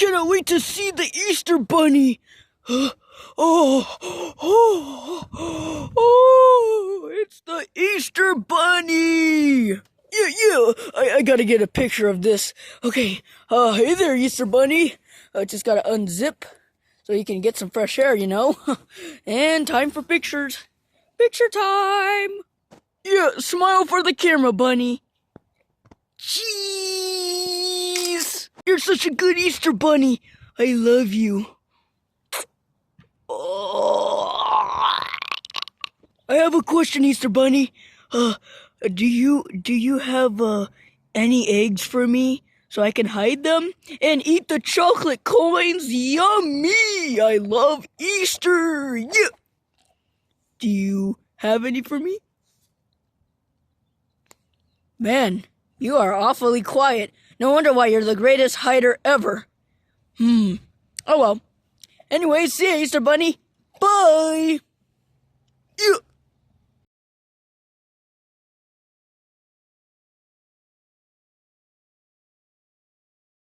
cannot wait to see the Easter Bunny. It's the Easter Bunny. Yeah, I gotta get a picture of this. Okay, hey there, Easter Bunny. Just gotta unzip so you can get some fresh air, you know. And time for pictures. Picture time. Yeah, smile for the camera, Bunny. Jeez, you're such a good Easter Bunny. I love you. I have a question, Easter Bunny. Do you have any eggs for me so I can hide them and eat the chocolate coins? Yummy! I love Easter. Yeah. Do you have any for me? Man, you are awfully quiet. No wonder why you're the greatest hider ever. Oh well. Anyway, see ya, Easter Bunny. Bye!